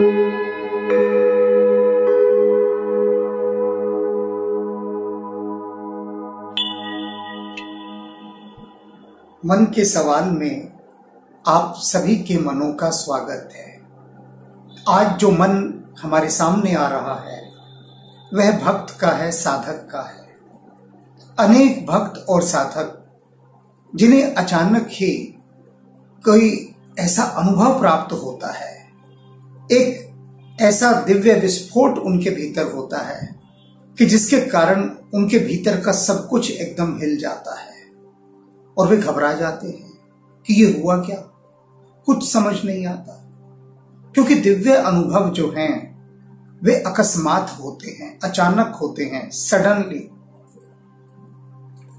मन के सवाल में आप सभी के मनों का स्वागत है। आज जो मन हमारे सामने आ रहा है वह भक्त का है, साधक का है। अनेक भक्त और साधक जिन्हें अचानक ही कोई ऐसा अनुभव प्राप्त होता है, एक ऐसा दिव्य विस्फोट उनके भीतर होता है कि जिसके कारण उनके भीतर का सब कुछ एकदम हिल जाता है और वे घबरा जाते हैं कि ये हुआ क्या, कुछ समझ नहीं आता। क्योंकि दिव्य अनुभव जो हैं वे अकस्मात होते हैं, अचानक होते हैं, सडनली,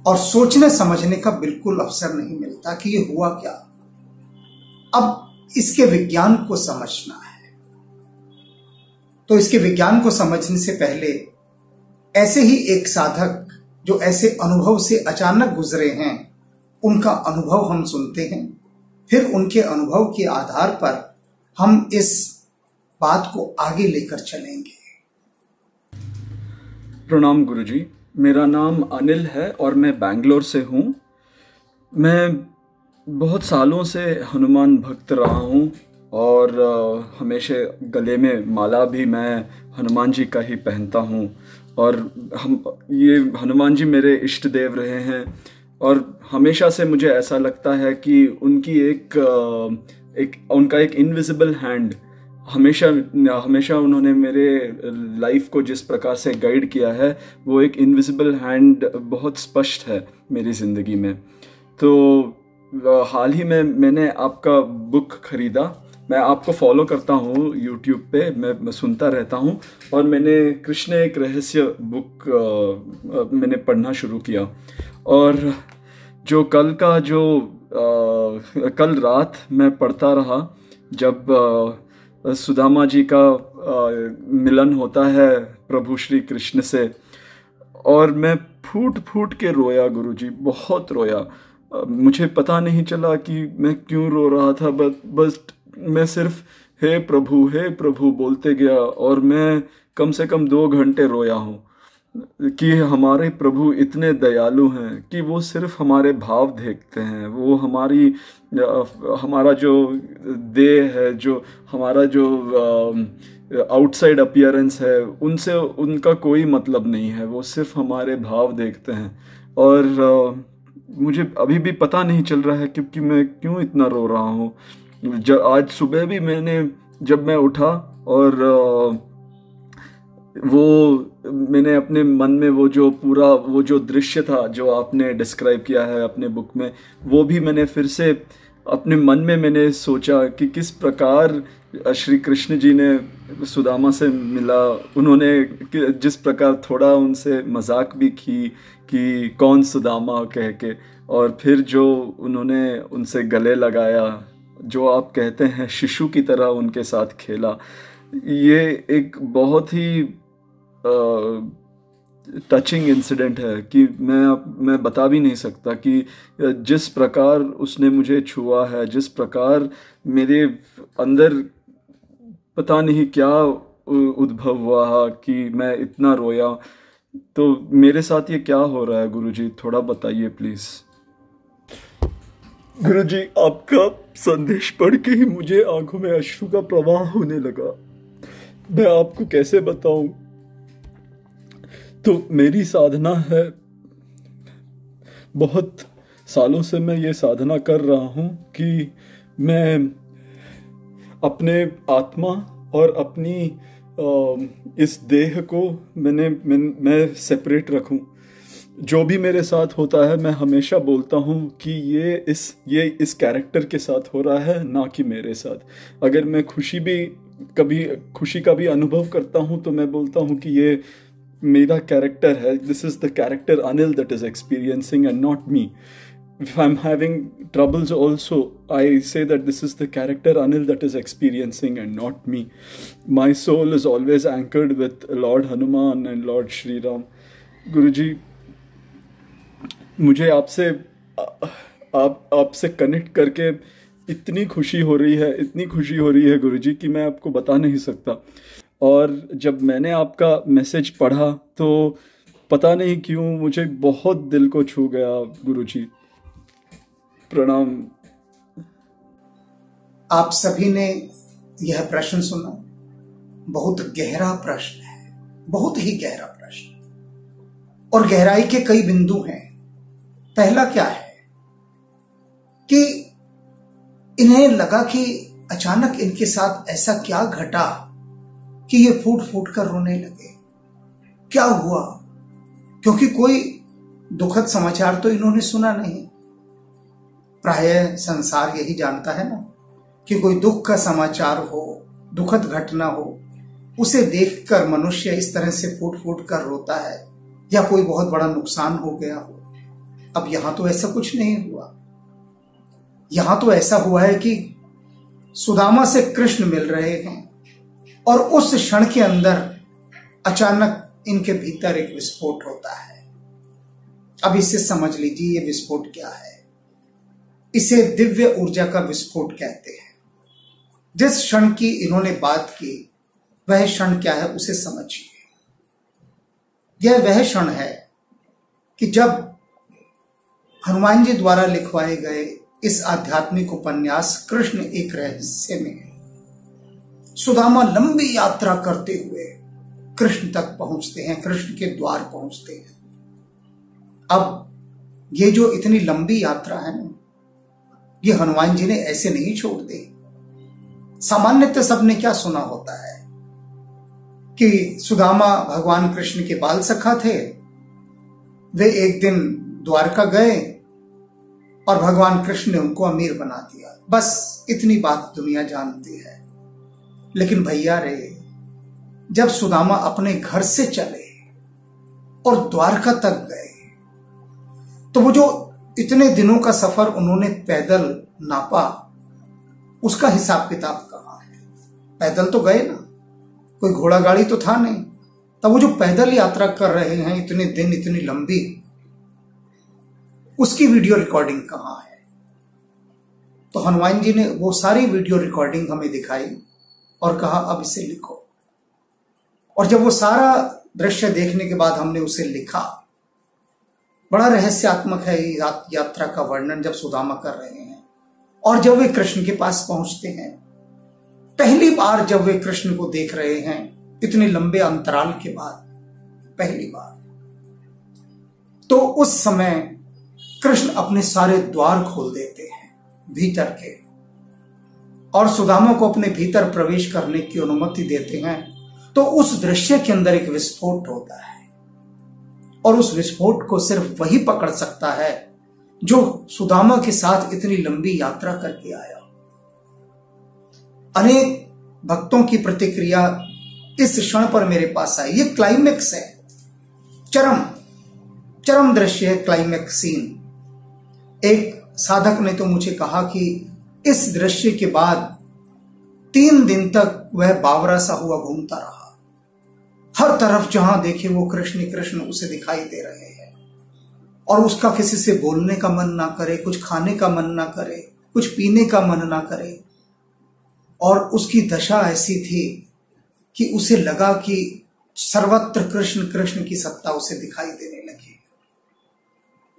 और सोचने समझने का बिल्कुल अवसर नहीं मिलता कि ये हुआ क्या। अब इसके विज्ञान को समझना है, तो इसके विज्ञान को समझने से पहले ऐसे ही एक साधक जो ऐसे अनुभव से अचानक गुजरे हैं उनका अनुभव हम सुनते हैं। फिर उनके अनुभव के आधार पर हम इस बात को आगे लेकर चलेंगे। प्रणाम गुरुजी, मेरा नाम अनिल है और मैं बैंगलोर से हूँ। मैं बहुत सालों से हनुमान भक्त रहा हूँ और हमेशा गले में माला भी मैं हनुमान जी का ही पहनता हूँ। और ये हनुमान जी मेरे इष्ट देव रहे हैं और हमेशा से मुझे ऐसा लगता है कि उनकी उनका एक इनविजिबल हैंड हमेशा उन्होंने मेरे लाइफ को जिस प्रकार से गाइड किया है, वो एक इनविजिबल हैंड बहुत स्पष्ट है मेरी ज़िंदगी में। तो हाल ही में मैंने आपका बुक ख़रीदा। मैं आपको फॉलो करता हूँ यूट्यूब पे, मैं सुनता रहता हूँ और मैंने कृष्ण एक रहस्य बुक मैंने पढ़ना शुरू किया। और जो कल रात मैं पढ़ता रहा जब सुदामा जी का मिलन होता है प्रभु श्री कृष्ण से, और मैं फूट फूट के रोया गुरुजी, बहुत रोया। मुझे पता नहीं चला कि मैं क्यों रो रहा था, बस मैं सिर्फ हे प्रभु बोलते गया और मैं कम से कम 2 घंटे रोया हूँ कि हमारे प्रभु इतने दयालु हैं कि वो सिर्फ हमारे भाव देखते हैं। वो हमारा जो देह है, जो हमारा जो आउटसाइड अपीयरेंस है, उनसे उनका कोई मतलब नहीं है। वो सिर्फ हमारे भाव देखते हैं। और मुझे अभी भी पता नहीं चल रहा है क्योंकि मैं क्यों इतना रो रहा हूँ। आज सुबह भी जब मैं उठा और मैंने अपने मन में वो जो दृश्य था जो आपने डिस्क्राइब किया है अपने बुक में, वो भी मैंने फिर से अपने मन में मैंने सोचा कि किस प्रकार श्री कृष्ण जी ने सुदामा से मिला। उन्होंने जिस प्रकार थोड़ा उनसे मजाक भी की कि कौन सुदामा कह के, और फिर जो उन्होंने उनसे गले लगाया, जो आप कहते हैं शिशु की तरह उनके साथ खेला, ये एक बहुत ही टचिंग इंसिडेंट है कि मैं बता भी नहीं सकता कि जिस प्रकार उसने मुझे छुआ है, जिस प्रकार मेरे अंदर पता नहीं क्या उद्भव हुआ कि मैं इतना रोया। तो मेरे साथ ये क्या हो रहा है गुरुजी, थोड़ा बताइए प्लीज। गुरुजी, आपका संदेश पढ़ के ही मुझे आंखों में अश्रु का प्रवाह होने लगा। मैं आपको कैसे बताऊं। तो मेरी साधना है, बहुत सालों से मैं ये साधना कर रहा हूं कि मैं अपने आत्मा और अपनी इस देह को मैं सेपरेट रखूं। जो भी मेरे साथ होता है मैं हमेशा बोलता हूं कि ये इस कैरेक्टर के साथ हो रहा है, ना कि मेरे साथ। अगर मैं खुशी का भी अनुभव करता हूं तो मैं बोलता हूं कि ये मेरा कैरेक्टर है, this is the character Anil that is experiencing and not me. If I'm having troubles also, I say that this is the character Anil that is experiencing and not me. My soul is always anchored with Lord Hanuman and Lord Shri Ram. Guruji, मुझे आपसे connect करके इतनी खुशी हो रही है, इतनी खुशी हो रही है गुरुजी कि मैं आपको बता नहीं सकता। और जब मैंने आपका मैसेज पढ़ा तो पता नहीं क्यों मुझे बहुत दिल को छू गया गुरुजी। प्रणाम। आप सभी ने यह प्रश्न सुना, बहुत गहरा प्रश्न है, बहुत ही गहरा प्रश्न, और गहराई के कई बिंदु हैं। पहला क्या है कि इन्हें लगा कि अचानक इनके साथ ऐसा क्या घटा कि ये फूट फूट कर रोने लगे। क्या हुआ? क्योंकि कोई दुखद समाचार तो इन्होंने सुना नहीं। प्रायः संसार यही जानता है ना कि कोई दुख का समाचार हो, दुखद घटना हो, उसे देखकर मनुष्य इस तरह से फूट फूट कर रोता है, या कोई बहुत बड़ा नुकसान हो गया हो। अब यहां तो ऐसा कुछ नहीं हुआ। यहां तो ऐसा हुआ है कि सुदामा से कृष्ण मिल रहे हैं और उस क्षण के अंदर अचानक इनके भीतर एक विस्फोट होता है। अब इसे समझ लीजिए, ये विस्फोट क्या है। इसे दिव्य ऊर्जा का विस्फोट कहते हैं। जिस क्षण की इन्होंने बात की, वह क्षण क्या है उसे समझिए। यह वह क्षण है कि जब हनुमान जी द्वारा लिखवाए गए इस आध्यात्मिक उपन्यास कृष्ण एक रहस्य में सुदामा लंबी यात्रा करते हुए कृष्ण तक पहुंचते हैं, कृष्ण के द्वार पहुंचते हैं। अब ये जो इतनी लंबी यात्रा है ना, ये हनुमान जी ने ऐसे नहीं छोड़ दी। सामान्यतः सबने क्या सुना होता है कि सुदामा भगवान कृष्ण के बाल सखा थे। वे एक दिन द्वारका गए और भगवान कृष्ण ने उनको अमीर बना दिया। बस इतनी बात दुनिया जानती है। लेकिन भैया रे, जब सुदामा अपने घर से चले और द्वारका तक गए, तो वो जो इतने दिनों का सफर उन्होंने पैदल नापा, उसका हिसाब किताब कहाँ है। पैदल तो गए ना, कोई घोड़ा गाड़ी तो था नहीं। तब वो जो पैदल यात्रा कर रहे हैं इतने दिन, इतनी लंबी, उसकी वीडियो रिकॉर्डिंग कहाँ है। तो हनुमान जी ने वो सारी वीडियो रिकॉर्डिंग हमें दिखाई और कहा अब इसे लिखो। और जब वो सारा दृश्य देखने के बाद हमने उसे लिखा, बड़ा रहस्यात्मक है ये यात्रा का वर्णन जब सुदामा कर रहे हैं। और जब वे कृष्ण के पास पहुंचते हैं, पहली बार जब वे कृष्ण को देख रहे हैं इतने लंबे अंतराल के बाद, पहली बार, तो उस समय कृष्ण अपने सारे द्वार खोल देते हैं भीतर के, और सुदामा को अपने भीतर प्रवेश करने की अनुमति देते हैं। तो उस दृश्य के अंदर एक विस्फोट होता है, और उस विस्फोट को सिर्फ वही पकड़ सकता है जो सुदामा के साथ इतनी लंबी यात्रा करके आया। अनेक भक्तों की प्रतिक्रिया इस क्षण पर मेरे पास आई। ये क्लाइमेक्स है, चरम दृश्य है, क्लाइमेक्स सीन। एक साधक ने तो मुझे कहा कि इस दृश्य के बाद 3 दिन तक वह बावरा सा हुआ घूमता रहा। हर तरफ जहां देखे वो कृष्ण कृष्ण उसे दिखाई दे रहे हैं, और उसका किसी से बोलने का मन ना करे, कुछ खाने का मन ना करे, कुछ पीने का मन ना करे। और उसकी दशा ऐसी थी कि उसे लगा कि सर्वत्र कृष्ण कृष्ण की सत्ता उसे दिखाई देने लगी,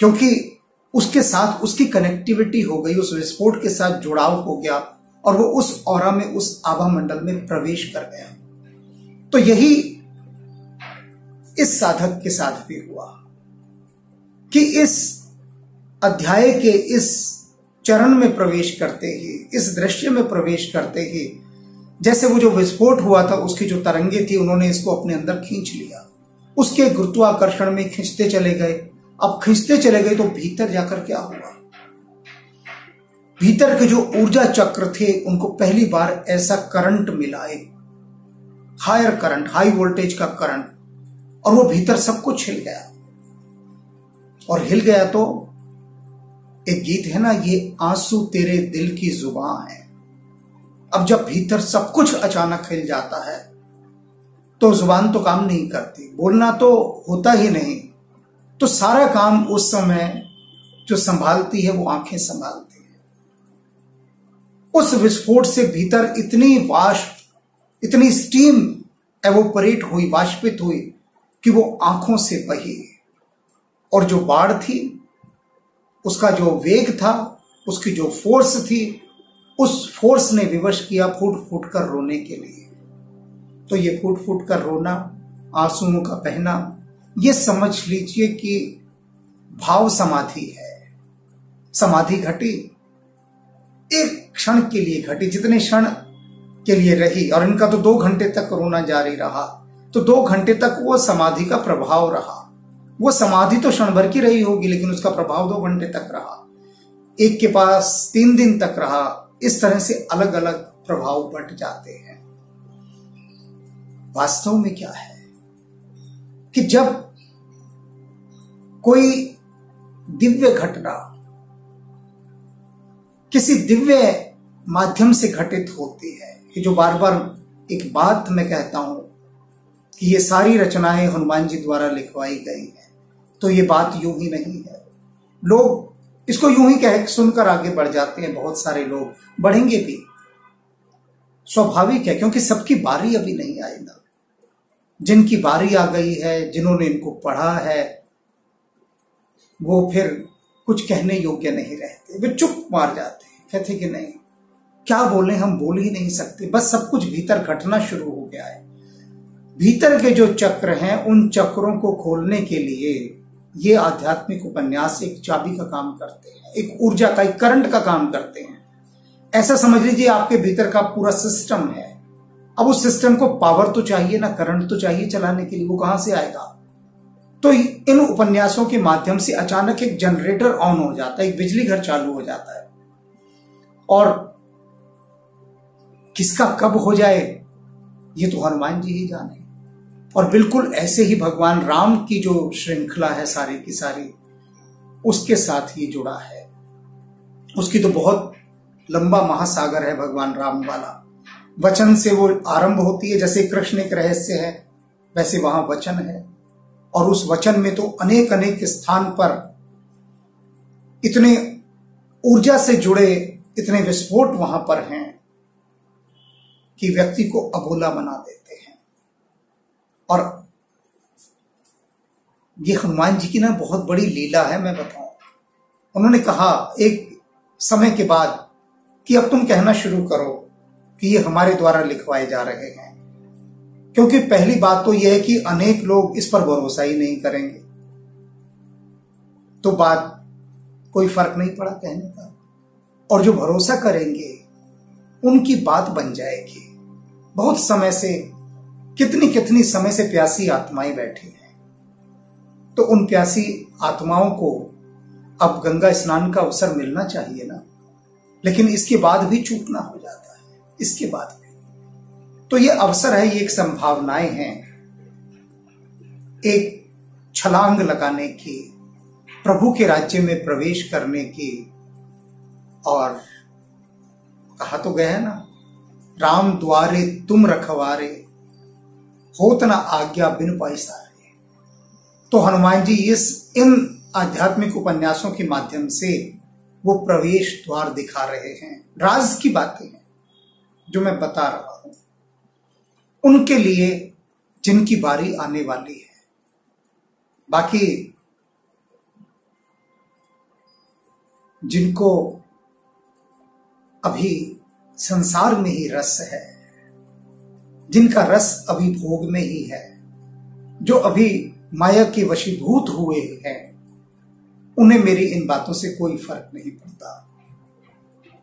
क्योंकि उसके साथ उसकी कनेक्टिविटी हो गई, उस विस्फोट के साथ जुड़ाव हो गया, और वो उस ऑरा में, उस आभा मंडल में प्रवेश कर गया। तो यही इस साधक के साथ भी हुआ कि इस अध्याय के इस चरण में प्रवेश करते ही, इस दृश्य में प्रवेश करते ही, जैसे वो जो विस्फोट हुआ था उसकी जो तरंगे थी उन्होंने इसको अपने अंदर खींच लिया, उसके गुरुत्वाकर्षण में खींचते चले गए। अब खींचते चले गए तो भीतर जाकर क्या हुआ, भीतर के जो ऊर्जा चक्र थे उनको पहली बार ऐसा करंट मिला, एक हायर करंट, हाई वोल्टेज का करंट, और वो भीतर सब कुछ हिल गया। और हिल गया तो एक गीत है ना, ये आंसू तेरे दिल की जुबान है। अब जब भीतर सब कुछ अचानक हिल जाता है तो जुबान तो काम नहीं करती, बोलना तो होता ही नहीं, तो सारा काम उस समय जो संभालती है वो आंखें संभालती है। उस विस्फोट से भीतर इतनी वाष्प, इतनी स्टीम एवोपरेट हुई, वाष्पित हुई कि वो आंखों से बही। और जो बाढ़ थी, उसका जो वेग था, उसकी जो फोर्स थी, उस फोर्स ने विवश किया फूट फूट कर रोने के लिए। तो ये फूट फूट कर रोना, आंसुओं का बहना, ये समझ लीजिए कि भाव समाधि है। समाधि घटी, एक क्षण के लिए घटी, जितने क्षण के लिए रही। और इनका तो 2 घंटे तक रोना जारी रहा, तो 2 घंटे तक वो समाधि का प्रभाव रहा। वो समाधि तो क्षण भर की रही होगी, लेकिन उसका प्रभाव 2 घंटे तक रहा। एक के पास 3 दिन तक रहा। इस तरह से अलग अलग प्रभाव बट जाते हैं। वास्तव में क्या है कि जब कोई दिव्य घटना किसी दिव्य माध्यम से घटित होती है, कि जो बार बार एक बात मैं कहता हूं कि ये सारी रचनाएं हनुमान जी द्वारा लिखवाई गई हैं, तो ये बात यूं ही नहीं है। लोग इसको यूं ही कह सुनकर आगे बढ़ जाते हैं, बहुत सारे लोग बढ़ेंगे भी, स्वाभाविक है, क्योंकि सबकी बारी अभी नहीं आई ना। जिनकी बारी आ गई है, जिन्होंने इनको पढ़ा है, वो फिर कुछ कहने योग्य नहीं रहते, वे चुप मार जाते हैं, कहते कि नहीं क्या बोले, हम बोल ही नहीं सकते, बस सब कुछ भीतर घटना शुरू हो गया है। भीतर के जो चक्र हैं, उन चक्रों को खोलने के लिए ये आध्यात्मिक उपन्यास एक चाबी का काम करते हैं, एक ऊर्जा का, एक करंट का काम करते हैं। ऐसा समझ लीजिए आपके भीतर का पूरा सिस्टम है। अब उस सिस्टम को पावर तो चाहिए ना, करंट तो चाहिए चलाने के लिए, वो कहां से आएगा? तो इन उपन्यासों के माध्यम से अचानक एक जनरेटर ऑन हो जाता है, एक बिजली घर चालू हो जाता है। और किसका कब हो जाए ये तो हनुमान जी ही जाने। और बिल्कुल ऐसे ही भगवान राम की जो श्रृंखला है सारी की सारी, उसके साथ ही जुड़ा है। उसकी तो बहुत लंबा महासागर है भगवान राम वाला। वचन से वो आरंभ होती है, जैसे कृष्ण एक रहस्य है, वैसे वहां वचन है। और उस वचन में तो अनेक अनेक स्थान पर इतने ऊर्जा से जुड़े इतने विस्फोट वहां पर हैं कि व्यक्ति को अबोला बना देते हैं। और ये हनुमान जी की ना बहुत बड़ी लीला है, मैं बताऊं। उन्होंने कहा एक समय के बाद कि अब तुम कहना शुरू करो कि ये हमारे द्वारा लिखवाए जा रहे हैं, क्योंकि पहली बात तो यह है कि अनेक लोग इस पर भरोसा ही नहीं करेंगे। तो बात कोई फर्क नहीं पड़ा कहने का। और जो भरोसा करेंगे उनकी बात बन जाएगी। बहुत समय से, कितनी कितनी समय से प्यासी आत्माएं बैठी हैं, तो उन प्यासी आत्माओं को अब गंगा स्नान का अवसर मिलना चाहिए ना। लेकिन इसके बाद भी चूकना हो जाता है, इसके बाद भी। तो ये अवसर है, ये एक संभावनाएं हैं, एक छलांग लगाने की, प्रभु के राज्य में प्रवेश करने की। और कहा तो गया है ना, राम द्वारे तुम रखवारे, होत न आज्ञा बिन पैसारे। तो हनुमान जी इन आध्यात्मिक उपन्यासों के माध्यम से वो प्रवेश द्वार दिखा रहे हैं। राज की बातें हैं जो मैं बता रहा हूं, उनके लिए जिनकी बारी आने वाली है। बाकी जिनको अभी संसार में ही रस है, जिनका रस अभी भोग में ही है, जो अभी माया के वशीभूत हुए हैं, उन्हें मेरी इन बातों से कोई फर्क नहीं पड़ता।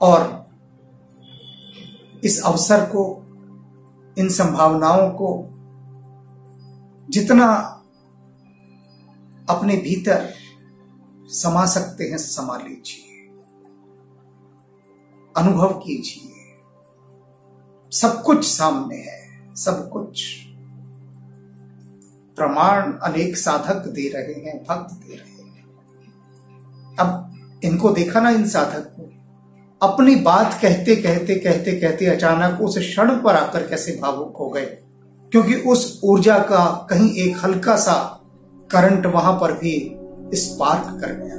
और इस अवसर को, इन संभावनाओं को जितना अपने भीतर समा सकते हैं समा लीजिए, अनुभव कीजिए। सब कुछ सामने है, सब कुछ। प्रमाण अनेक साधक दे रहे हैं, भक्त दे रहे हैं। अब इनको देखा ना, इन साधक को अपनी बात कहते कहते कहते कहते अचानक उस क्षण पर आकर कैसे भावुक हो गए, क्योंकि उस ऊर्जा का कहीं एक हल्का सा करंट वहां पर भी स्पार्क कर गया।